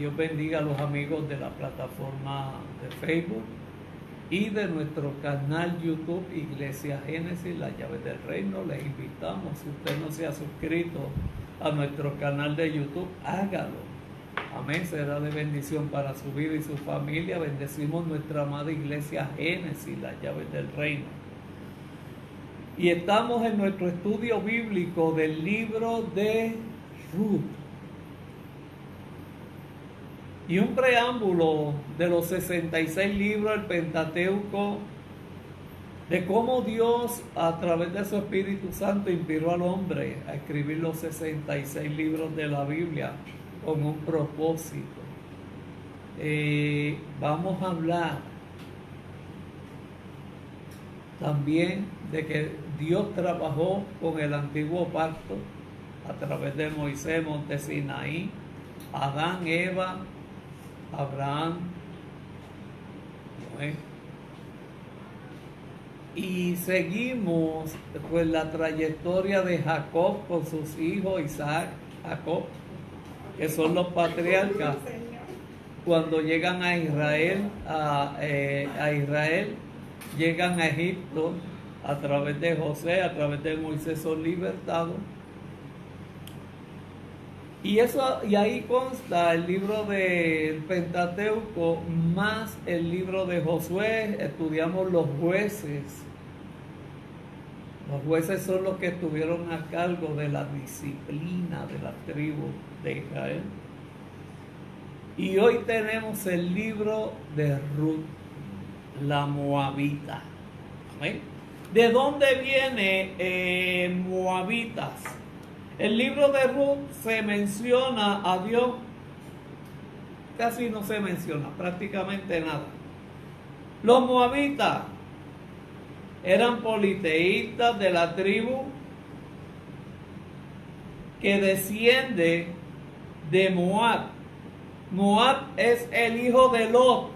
Dios bendiga a los amigos de la plataforma de Facebook y de nuestro canal YouTube Iglesia Génesis, las llaves del reino. Les invitamos, si usted no se ha suscrito a nuestro canal de YouTube, hágalo. Amén, será de bendición para su vida y su familia. Bendecimos nuestra amada Iglesia Génesis, las llaves del reino. Y estamos en nuestro estudio bíblico del libro de Ruth. Y un preámbulo de los 66 libros del Pentateuco, de cómo Dios a través de su Espíritu Santo inspiró al hombre a escribir los 66 libros de la Biblia con un propósito. Vamos a hablar también de que Dios trabajó con el antiguo pacto a través de Moisés, Monte Sinaí, Adán, Eva, Abraham, Noé. Y seguimos pues la trayectoria de Jacob con sus hijos, Isaac, Jacob, que son los patriarcas. Cuando llegan a Israel, llegan a Egipto a través de José, a través de Moisés son libertados. Y ahí consta el libro del Pentateuco más el libro de Josué. Estudiamos los jueces. Los jueces son los que estuvieron a cargo de la disciplina de la tribu de Israel. Y hoy tenemos el libro de Ruth, la moabita. ¿Amén? ¿De dónde viene moabitas? El libro de Ruth se menciona a Dios, casi no se menciona, prácticamente nada. Los moabitas eran politeístas de la tribu que desciende de Moab. Moab es el hijo de Lot,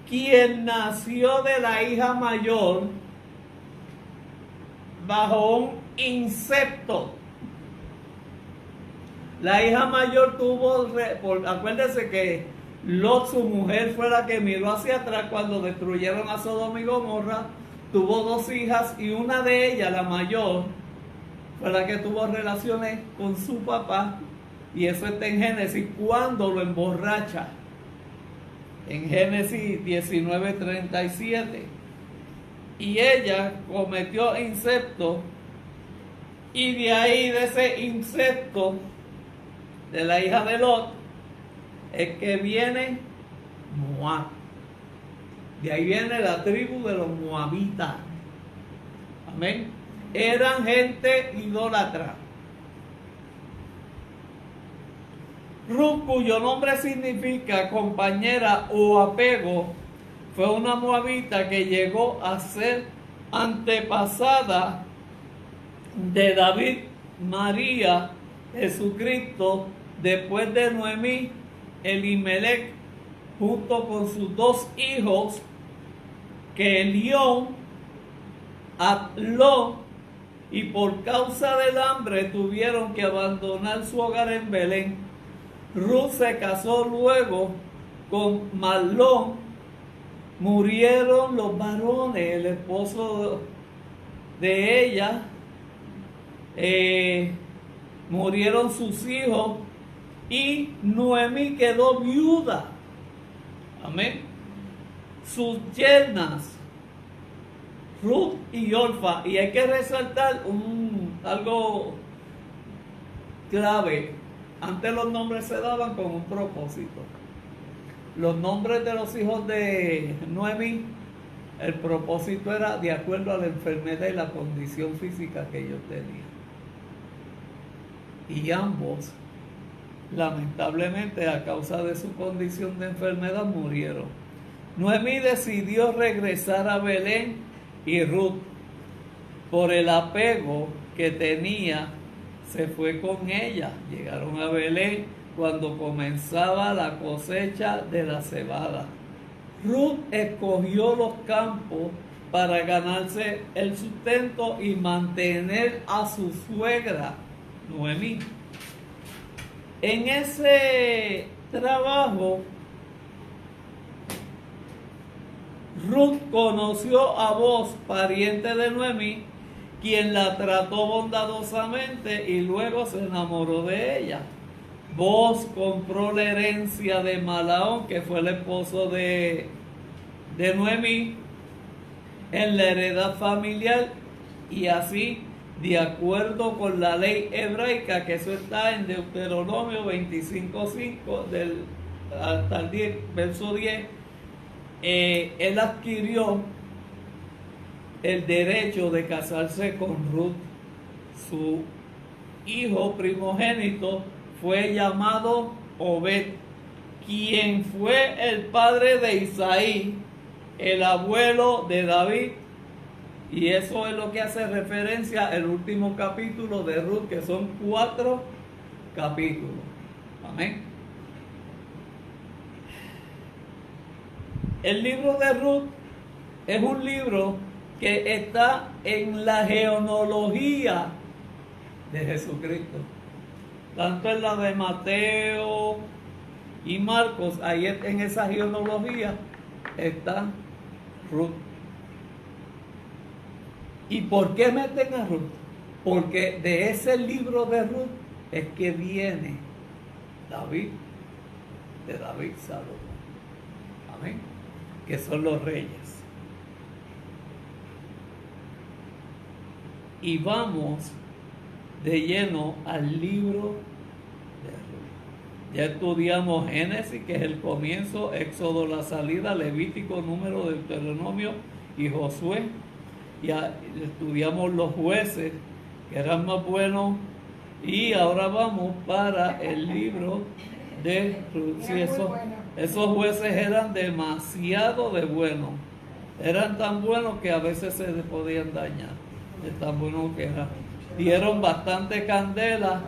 quien nació de la hija mayor bajo un incepto. La hija mayor acuérdense que Lot, su mujer, fue la que miró hacia atrás cuando destruyeron a Sodoma y Gomorra. Tuvo dos hijas y una de ellas, la mayor, fue la que tuvo relaciones con su papá. Y eso está en Génesis, cuando lo emborracha. En Génesis 19:37. Y ella cometió incesto. Y de ahí, de ese incesto de la hija de Lot, es que viene Moab. De ahí viene la tribu de los moabitas. Amén. Eran gente idólatra. Ruth, cuyo nombre significa compañera o apego, fue una moabita que llegó a ser antepasada de David, María, Jesucristo, después de Noemí, Elimelech, junto con sus dos hijos, Kelión, Atlón, y por causa del hambre tuvieron que abandonar su hogar en Belén. Ruth se casó luego con Mahlón. Murieron los varones, el esposo de ella, murieron sus hijos y Noemí quedó viuda. Amén. Sus yernas, Ruth y Orfa. Y hay que resaltar algo clave. Antes los nombres se daban con un propósito. Los nombres de los hijos de Noemí, el propósito era de acuerdo a la enfermedad y la condición física que ellos tenían. Y ambos, lamentablemente, a causa de su condición de enfermedad, murieron. Noemí decidió regresar a Belén y Ruth, por el apego que tenía, se fue con ella. Llegaron a Belén cuando comenzaba la cosecha de la cebada. Ruth escogió los campos para ganarse el sustento y mantener a su suegra, Noemí. En ese trabajo, Ruth conoció a Boaz, pariente de Noemí, quien la trató bondadosamente y luego se enamoró de ella. Boaz compró la herencia de Malaón, que fue el esposo de Noemí, en la heredad familiar, y así, de acuerdo con la ley hebraica, que eso está en Deuteronomio 25:5 hasta el 10, verso 10, él adquirió el derecho de casarse con Ruth. Su hijo primogénito fue llamado Obed, quien fue el padre de Isaí, el abuelo de David, y eso es lo que hace referencia al último capítulo de Ruth, que son 4 capítulos. Amén. El libro de Ruth es un libro que está en la genealogía de Jesucristo. Tanto en la de Mateo y Marcos, ahí en esa genealogía está Ruth. ¿Y por qué meten a Ruth? Porque de ese libro de Ruth es que viene David, de David Salomón. Amén. Que son los reyes. Y vamos de lleno al libro de Ruth. Ya estudiamos Génesis, que es el comienzo, Éxodo, la salida, Levítico, Número, Deuteronomio y Josué. Ya estudiamos los jueces, que eran más buenos, y ahora vamos para el libro de Ruth. Sí, esos jueces eran demasiado de buenos. Eran tan buenos que a veces se podían dañar. De tan buenos que eran. Dieron bastante candela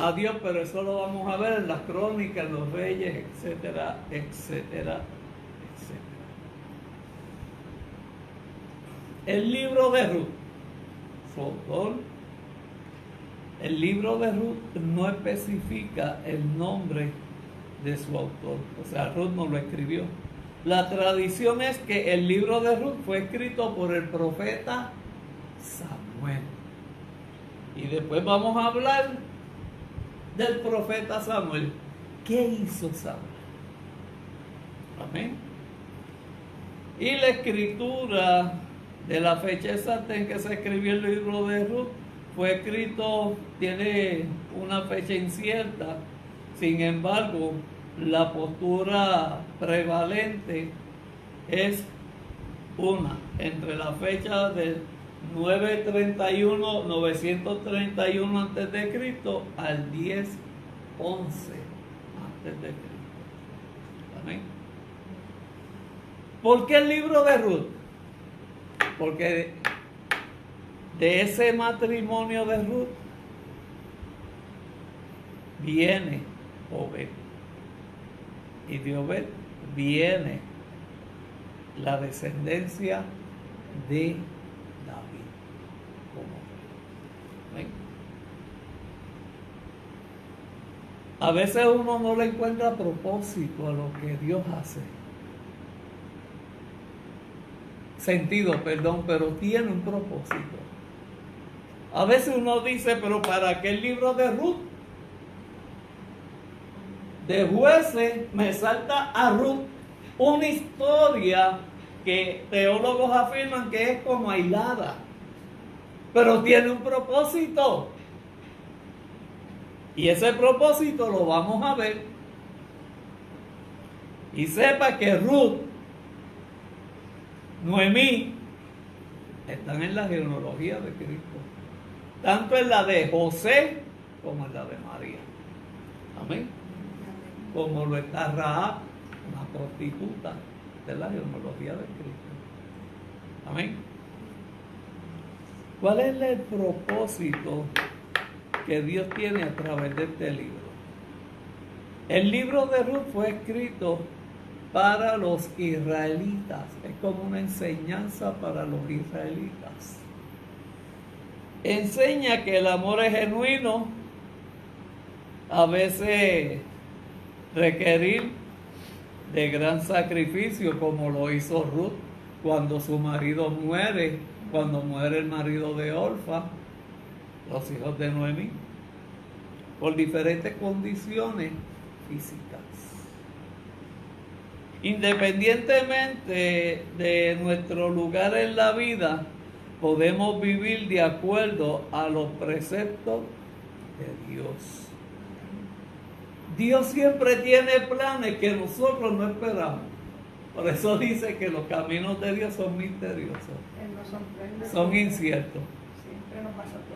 a Dios, pero eso lo vamos a ver en las crónicas, los reyes, etcétera, etcétera, etcétera. El libro de Ruth, su autor, el libro de Ruth no especifica el nombre de su autor, o sea, Ruth no lo escribió. La tradición es que el libro de Ruth fue escrito por el profeta Samuel. Y después vamos a hablar del profeta Samuel. ¿Qué hizo Samuel? Amén. Y la escritura de la fecha exacta en que se escribió el libro de Ruth fue escrito, tiene una fecha incierta. Sin embargo, la postura prevalente es una entre la fecha del 931 antes de Cristo al 1011 antes de Cristo. Amén. ¿Por qué el libro de Ruth? Porque de ese matrimonio de Ruth viene Obed, y de Obed viene la descendencia de David como rey. A veces uno no le encuentra propósito a lo que Dios hace. Pero tiene un propósito. A veces uno dice, pero ¿para qué el libro de Ruth? De jueces me salta a Ruth una historia que teólogos afirman que es como aislada, pero tiene un propósito. Y ese propósito lo vamos a ver. Y sepa que Ruth, Noemí, están en la genealogía de Cristo, tanto en la de José como en la de María. Amén. Como lo está Rahab, una prostituta de la genealogía de Cristo. Amén. ¿Cuál es el propósito que Dios tiene a través de este libro? El libro de Ruth fue escrito para los israelitas. Es como una enseñanza para los israelitas. Enseña que el amor es genuino. A veces requerir de gran sacrificio, como lo hizo Ruth cuando su marido muere, cuando muere el marido de Orfa, los hijos de Noemí, por diferentes condiciones físicas. Independientemente de nuestro lugar en la vida, podemos vivir de acuerdo a los preceptos de Dios. Dios siempre tiene planes que nosotros no esperamos. Por eso dice que los caminos de Dios son misteriosos, son inciertos. Siempre nos pasa por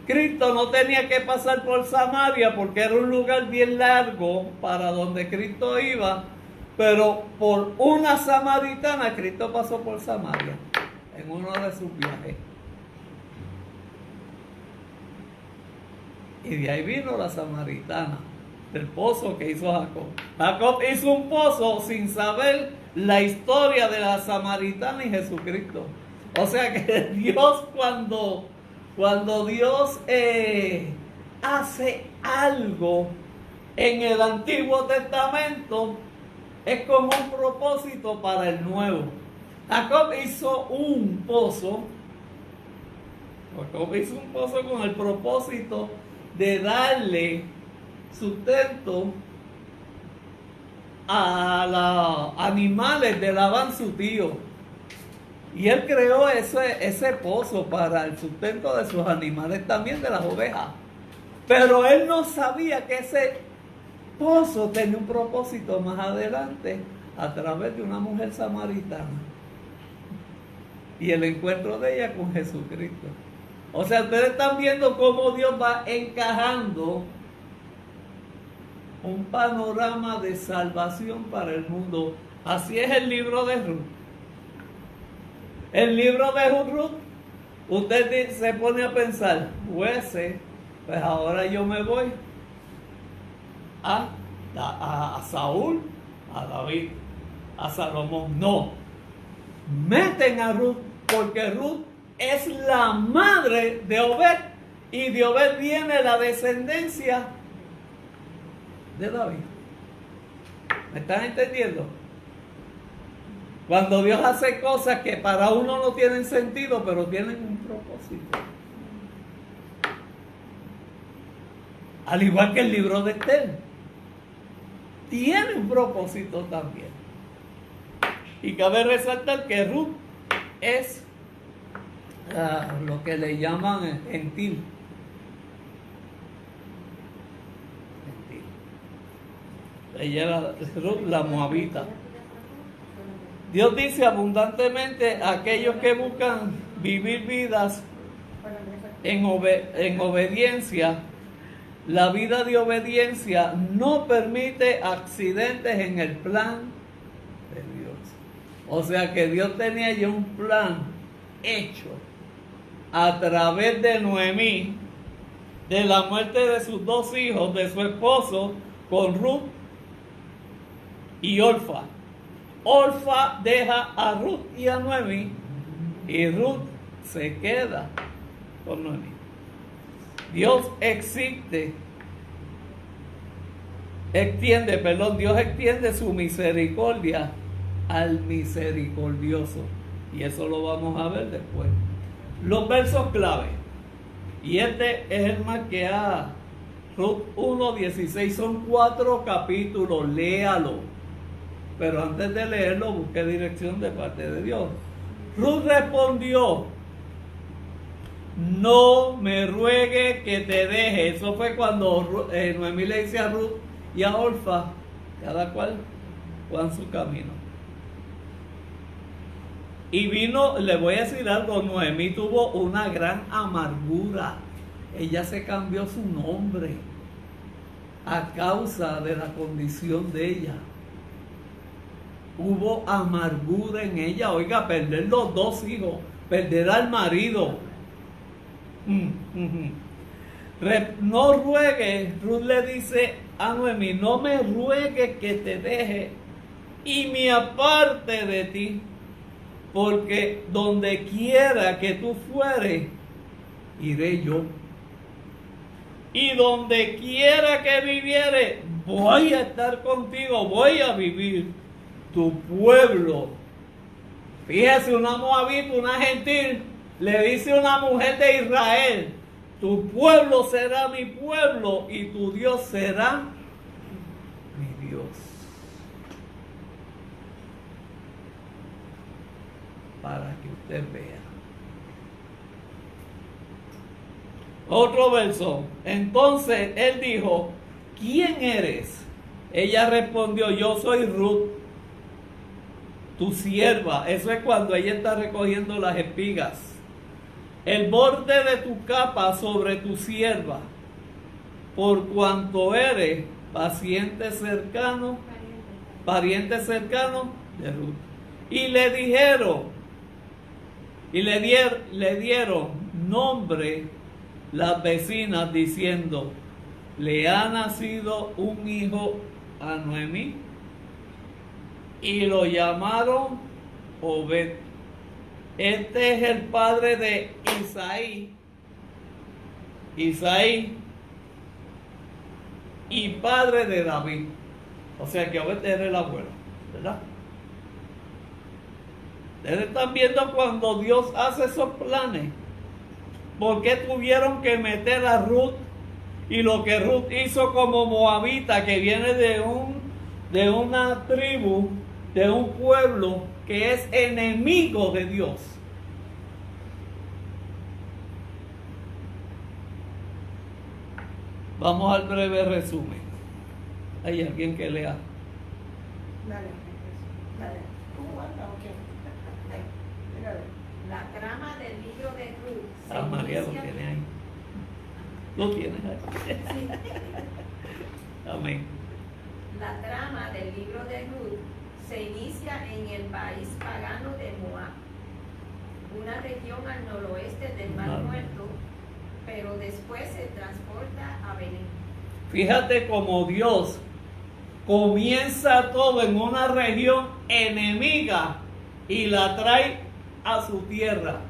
Cristo no tenía que pasar por Samaria porque era un lugar bien largo para donde Cristo iba, pero por una samaritana Cristo pasó por Samaria en uno de sus viajes. Y de ahí vino la samaritana, del pozo que hizo Jacob. Jacob hizo un pozo sin saber la historia de la samaritana y Jesucristo. O sea que Dios cuando Dios hace algo en el Antiguo Testamento, es con un propósito para el Nuevo. Jacob hizo un pozo con el propósito de darle sustento a los animales de Labán, su tío. Y él creó ese pozo para el sustento de sus animales, también de las ovejas. Pero él no sabía que ese pozo tenía un propósito más adelante a través de una mujer samaritana. Y el encuentro de ella con Jesucristo. O sea, ustedes están viendo cómo Dios va encajando un panorama de salvación para el mundo. Así es el libro de Ruth. El libro de Ruth, usted se pone a pensar, pues ahora yo me voy a Saúl, a David, a Salomón. No, meten a Ruth porque Ruth es la madre de Obed y de Obed viene la descendencia de David. ¿Me están entendiendo? Cuando Dios hace cosas que para uno no tienen sentido, pero tienen un propósito. Al igual que el libro de Esther, tiene un propósito también. Y cabe resaltar que Ruth es lo que le llaman gentil. Ella era Ruth, la moabita. Dios dice abundantemente a aquellos que buscan vivir vidas en obediencia. La vida de obediencia no permite accidentes en el plan de Dios. O sea que Dios tenía ya un plan hecho a través de Noemí, de la muerte de sus dos hijos, de su esposo, con Ruth y Orfa. Orfa deja a Ruth y a Noemí, y Ruth se queda con Noemí. Dios extiende su misericordia al misericordioso. Y eso lo vamos a ver después. Los versos clave. Y este es el más que a Ruth 1:16. Son 4 capítulos, léalo. Pero antes de leerlo, busque dirección de parte de Dios. Ruth respondió: no me ruegue que te deje. Eso fue cuando Noemí le dice a Ruth y a Orfa, cada cual va en su camino. Y vino, le voy a decir algo, Noemí tuvo una gran amargura. Ella se cambió su nombre a causa de la condición de ella. Hubo amargura en ella. Oiga, perder los dos hijos, perder al marido. No ruegue, Ruth le dice a Noemí, no me ruegues que te deje y me aparte de ti, porque donde quiera que tú fueres, iré yo. Y donde quiera que viviere, voy a estar contigo, voy a vivir. Tu pueblo. Fíjese, una moabita, una gentil, le dice a una mujer de Israel, tu pueblo será mi pueblo y tu Dios será mi Dios. Para que usted vea. Otro verso. Entonces él dijo, ¿quién eres? Ella respondió, yo soy Ruth, tu sierva. Eso es cuando ella está recogiendo las espigas. El borde de tu capa sobre tu sierva, por cuanto eres pariente cercano de Ruth. Y le dijeron, le dieron nombre las vecinas diciendo, le ha nacido un hijo a Noemí y lo llamaron Obed. Este es el padre de Isaí y padre de David. O sea que Obed era el abuelo, ¿verdad? Ustedes están viendo cuando Dios hace esos planes. ¿Por qué tuvieron que meter a Ruth? Y lo que Ruth hizo como moabita, que viene de una tribu, de un pueblo que es enemigo de Dios. Vamos al breve resumen. ¿Hay alguien que lea? Dale. La trama del libro de Ruth. María lo tiene ahí. Lo tienes ahí. Sí. Amén. La trama del libro de Ruth se inicia en el país pagano de Moab, una región al noroeste del Mar Muerto, pero después se transporta a Belén. Fíjate cómo Dios comienza todo en una región enemiga y la trae a su tierra.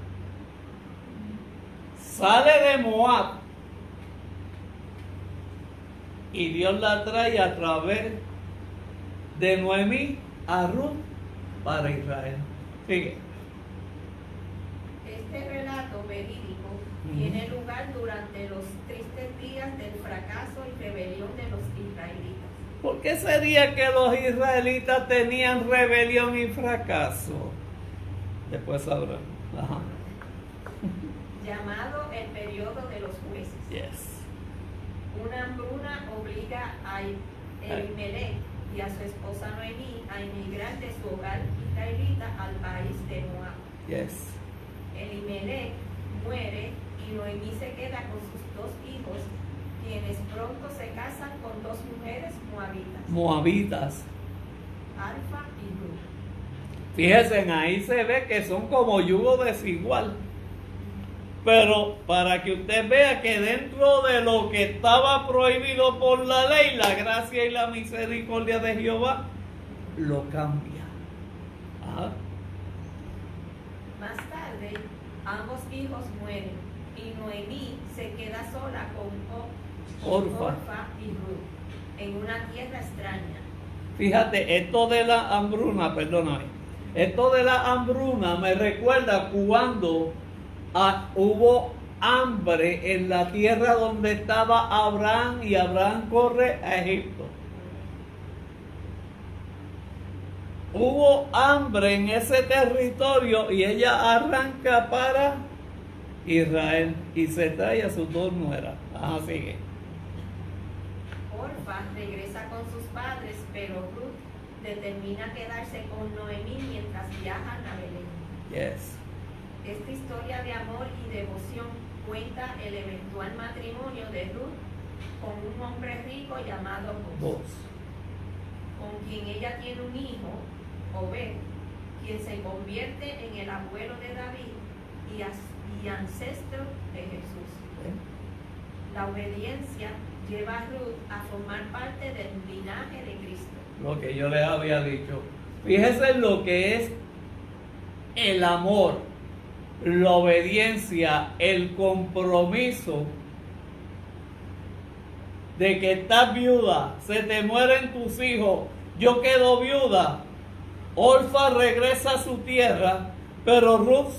Sale de Moab y Dios la trae a través de Noemí a Ruth para Israel. Sigue. Este relato verídico tiene lugar durante los tristes días del fracaso y rebelión de los israelitas. ¿Por qué sería que los israelitas tenían rebelión y fracaso? Después sabrán. Ajá. Llamado el periodo de los jueces. Yes. Una hambruna obliga a Elimelech y a su esposa Noemí a emigrar de su hogar israelita al país de Moab. Yes. Elimelech muere y Noemí se queda con sus dos hijos, quienes pronto se casan con dos mujeres Moabitas. Alfa y Ruth. Fíjense, ahí se ve que son como yugo desigual. Pero para que usted vea que dentro de lo que estaba prohibido por la ley, la gracia y la misericordia de Jehová lo cambia. Ajá. Más tarde, ambos hijos mueren y Noemí se queda sola con Orfa y Ruth en una tierra extraña. Fíjate, esto de la hambruna, perdóname, esto de la hambruna me recuerda cuando hubo hambre en la tierra donde estaba Abraham y Abraham corre a Egipto. Hubo hambre en ese territorio y ella arranca para Israel y se trae a sus dos nueras. Ajá, sigue. Orfa regresa con sus padres, pero Ruth determina quedarse con Noemí mientras viajan a Belén. Yes. Esta historia de amor y devoción cuenta el eventual matrimonio de Ruth con un hombre rico llamado Boaz, con quien ella tiene un hijo, Obed, quien se convierte en el abuelo de David y ancestro de Jesús. La obediencia lleva a Ruth a formar parte del linaje de Cristo. Lo que yo les había dicho. Fíjense en lo que es el amor, la obediencia, el compromiso de que estás viuda, se te mueren tus hijos, yo quedo viuda. Orfa regresa a su tierra, pero Ruth,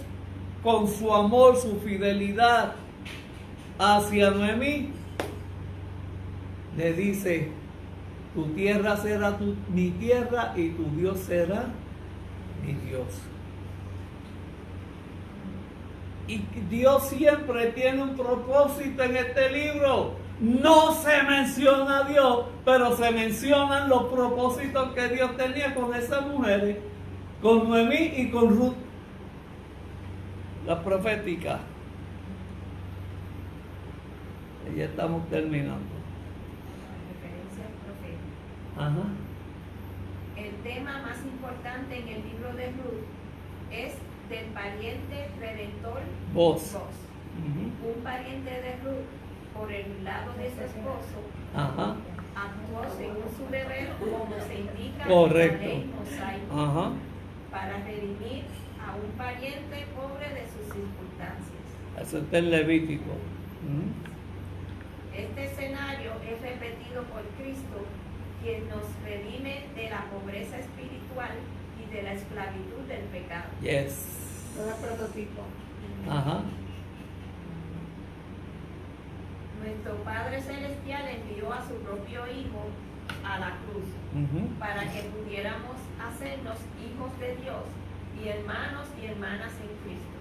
con su amor, su fidelidad hacia Noemí, le dice: tu tierra será mi tierra y tu Dios será mi Dios. Y Dios siempre tiene un propósito en este libro. No se menciona a Dios, pero se mencionan los propósitos que Dios tenía con esas mujeres, con Noemí y con Ruth, la profética. Y ya estamos terminando. Referencias proféticas. Ajá. El tema más importante en el libro de Ruth es del pariente redentor Vos. Vos. Un pariente de Ruth, por el lado de su esposo, Ajá. actuó según su deber, como se indica Correcto. en la ley mosaica, Ajá. para redimir a un pariente pobre de sus circunstancias. Eso está en Levítico. Este escenario es repetido por Cristo, quien nos redime de la pobreza espiritual y de la esclavitud del pecado. Yes. Todo prototipo. Ajá. Nuestro Padre Celestial envió a su propio Hijo a la cruz para que pudiéramos hacernos hijos de Dios y hermanos y hermanas en Cristo.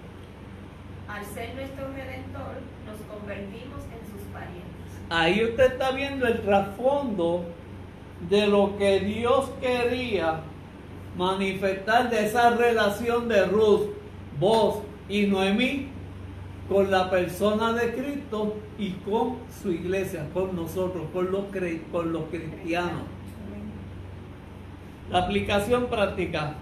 Al ser nuestro Redentor, nos convertimos en sus parientes. Ahí usted está viendo el trasfondo de lo que Dios quería manifestar de esa relación de Ruth, Vos y Noemí con la persona de Cristo y con su iglesia, con nosotros, con los cristianos. La aplicación práctica.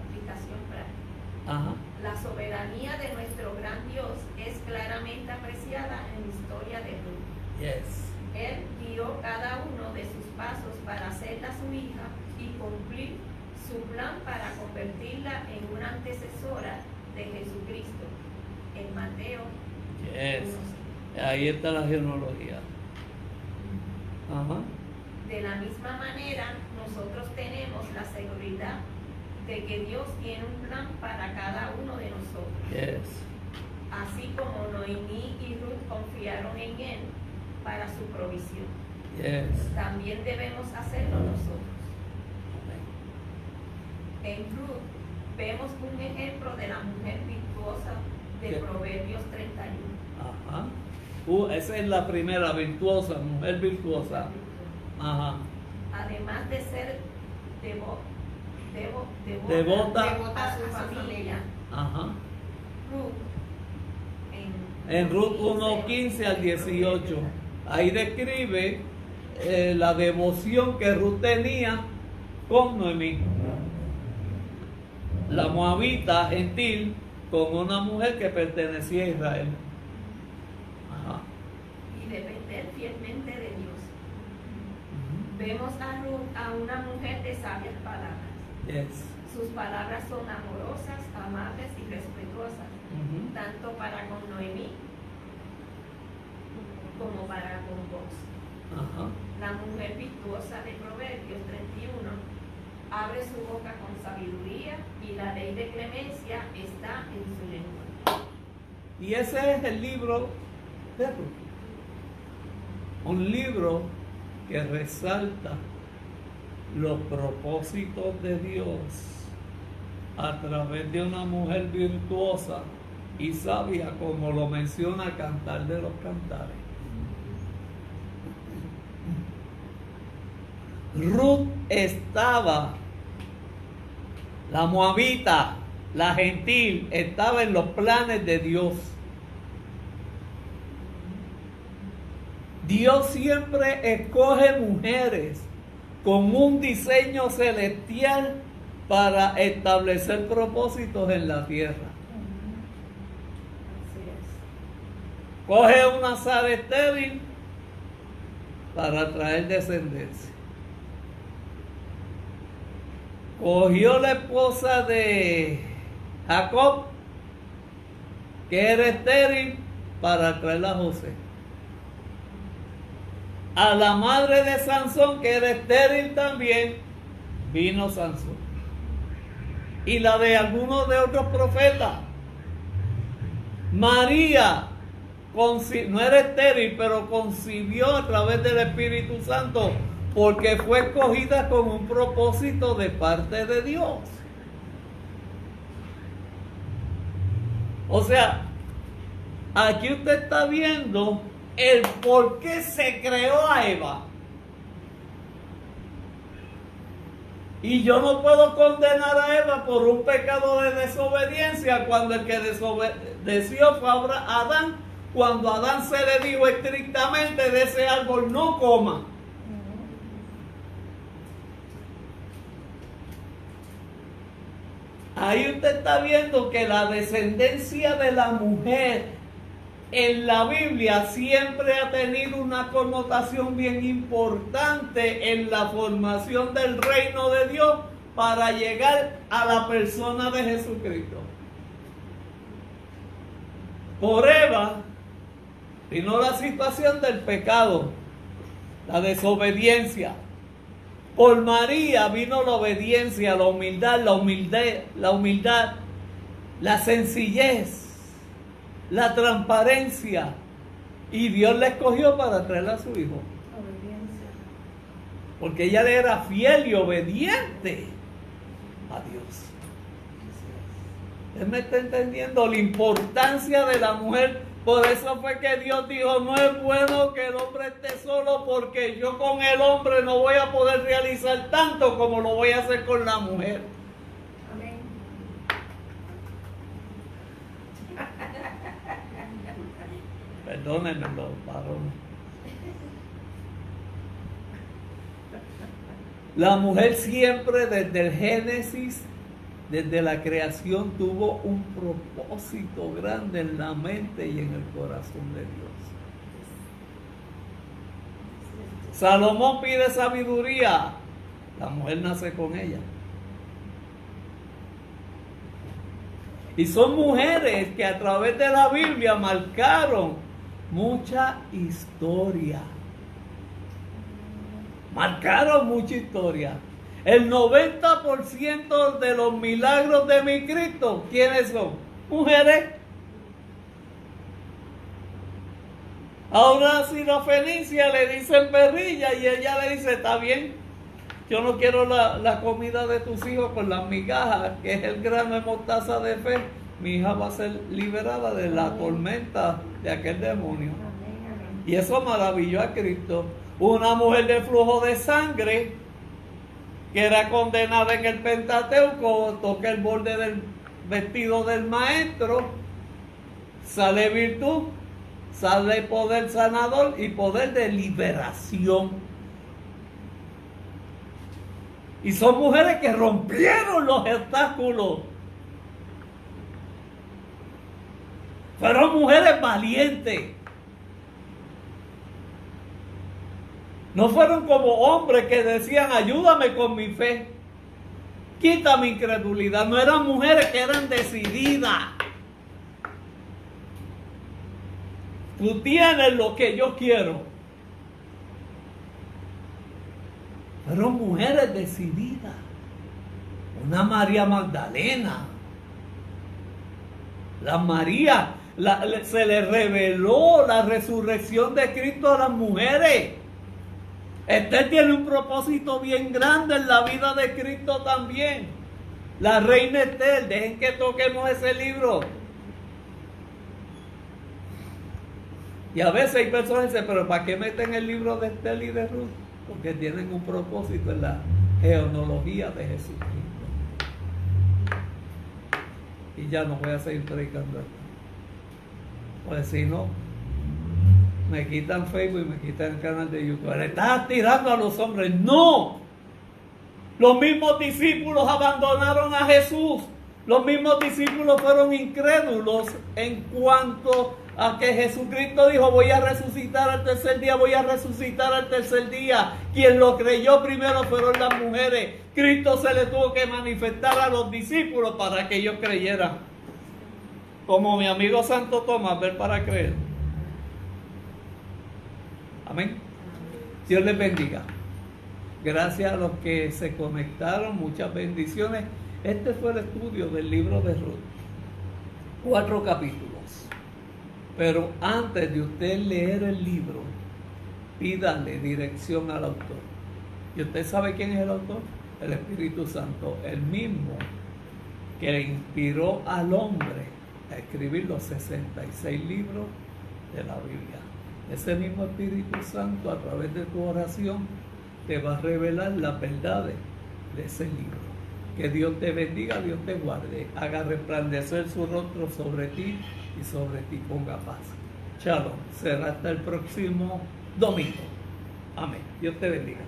Aplicación práctica. Ajá. La soberanía de nuestro gran Dios es claramente apreciada en la historia de Ruth. Yes. Él guió cada uno de sus pasos para hacerla su hija y cumplir su plan para convertirla en una antecesora de Jesucristo. En Mateo. Yes. 1:5. Ahí está la genealogía. Ajá. De la misma manera, nosotros tenemos la seguridad de que Dios tiene un plan para cada uno de nosotros. Yes. Así como Noemí y Ruth confiaron en Él para su provisión. Yes. También debemos hacerlo nosotros. En Ruth vemos un ejemplo de la mujer virtuosa de ¿Qué? Proverbios 31. Ajá. Esa es la primera, virtuosa, mujer virtuosa. Ajá. Además de ser Devota a su familia, Ajá. Ruth, En Ruth 1:15 al 18. Ahí describe la devoción que Ruth tenía con Noemí, la moabita gentil, con una mujer que pertenecía a Israel. Ajá. y depender fielmente de Dios. Vemos a Ruth a una mujer de sabias palabras. Yes. Sus palabras son amorosas, amables y respetuosas, tanto para con Noemí como para con vos. Ajá. La mujer virtuosa de Proverbios 31 abre su boca con sabiduría y la ley de clemencia está en su lengua. Y ese es el libro de Ruth. Un libro que resalta los propósitos de Dios a través de una mujer virtuosa y sabia, como lo menciona Cantar de los Cantares. Ruth estaba, la moabita, la gentil, estaba en los planes de Dios. Dios siempre escoge mujeres con un diseño celestial para establecer propósitos en la tierra. Así es. Coge una Sara estéril para traer descendencia. Cogió la esposa de Jacob, que era estéril, para traer a José. A la madre de Sansón, que era estéril también, vino Sansón. Y la de algunos de otros profetas. María no era estéril, pero concibió a través del Espíritu Santo, porque fue escogida con un propósito de parte de Dios. O sea, aquí usted está viendo el por qué se creó a Eva. Y yo no puedo condenar a Eva por un pecado de desobediencia cuando el que desobedeció fue Adán, cuando Adán se le dijo estrictamente: de ese árbol no coma. Ahí usted está viendo que la descendencia de la mujer en la Biblia siempre ha tenido una connotación bien importante en la formación del reino de Dios para llegar a la persona de Jesucristo. Por Eva vino la situación del pecado, la desobediencia. Por María vino la obediencia, la humildad, la sencillez, la transparencia. Y Dios la escogió para traerla a su hijo. Obediencia. Porque ella era fiel y obediente a Dios. Él me está entendiendo la importancia de la mujer. Por eso fue que Dios dijo: no es bueno que el hombre esté solo, porque yo con el hombre no voy a poder realizar tanto como lo voy a hacer con la mujer. Amén. Perdónenme los varones. La mujer siempre desde el Génesis, desde la creación, tuvo un propósito grande en la mente y en el corazón de Dios. Salomón pide sabiduría, la mujer nace con ella. Y son mujeres que a través de la Biblia marcaron mucha historia. Marcaron mucha historia. El 90% de los milagros de mi Cristo, ¿quiénes son? Mujeres. Ahora si la Fenicia le dicen perrilla y ella le dice: está bien, yo no quiero la comida de tus hijos con las migajas, que es el grano de mostaza de fe. Mi hija va a ser liberada de la tormenta de aquel demonio. Y eso maravilló a Cristo. Una mujer de flujo de sangre, que era condenada en el Pentateuco, toca el borde del vestido del maestro, sale virtud, sale poder sanador y poder de liberación. Y son mujeres que rompieron los obstáculos. Fueron mujeres valientes. No fueron como hombres que decían: ayúdame con mi fe, quita mi incredulidad. No eran mujeres que eran decididas. Tú tienes lo que yo quiero. Fueron mujeres decididas. Una María Magdalena. La María, se le reveló la resurrección de Cristo a las mujeres. Esther tiene un propósito bien grande en la vida de Cristo también. La reina Esther, dejen que toquemos ese libro. Y a veces hay personas que dicen: pero ¿para qué meten el libro de Esther y de Ruth? Porque tienen un propósito en la genealogía de Jesucristo. Y ya no voy a seguir predicando esto. Pues si no, me quitan Facebook y me quitan el canal de YouTube. Le estás tirando a los hombres. ¡No! Los mismos discípulos abandonaron a Jesús. Los mismos discípulos fueron incrédulos en cuanto a que Jesucristo dijo: voy a resucitar al tercer día, voy a resucitar al tercer día. Quien lo creyó primero fueron las mujeres. Cristo se le tuvo que manifestar a los discípulos para que ellos creyeran. Como mi amigo Santo Tomás, ver para creer. Amén. Dios les bendiga. Gracias a los que se conectaron, muchas bendiciones. Este fue el estudio del libro de Ruth. 4 capítulos. Pero antes de usted leer el libro, pídale dirección al autor. ¿Y usted sabe quién es el autor? El Espíritu Santo, el mismo que le inspiró al hombre a escribir los 66 libros de la Biblia. Ese mismo Espíritu Santo, a través de tu oración, te va a revelar las verdades de ese libro. Que Dios te bendiga, Dios te guarde, haga resplandecer su rostro sobre ti y sobre ti ponga paz. Shalom. Será hasta el próximo domingo. Amén. Dios te bendiga.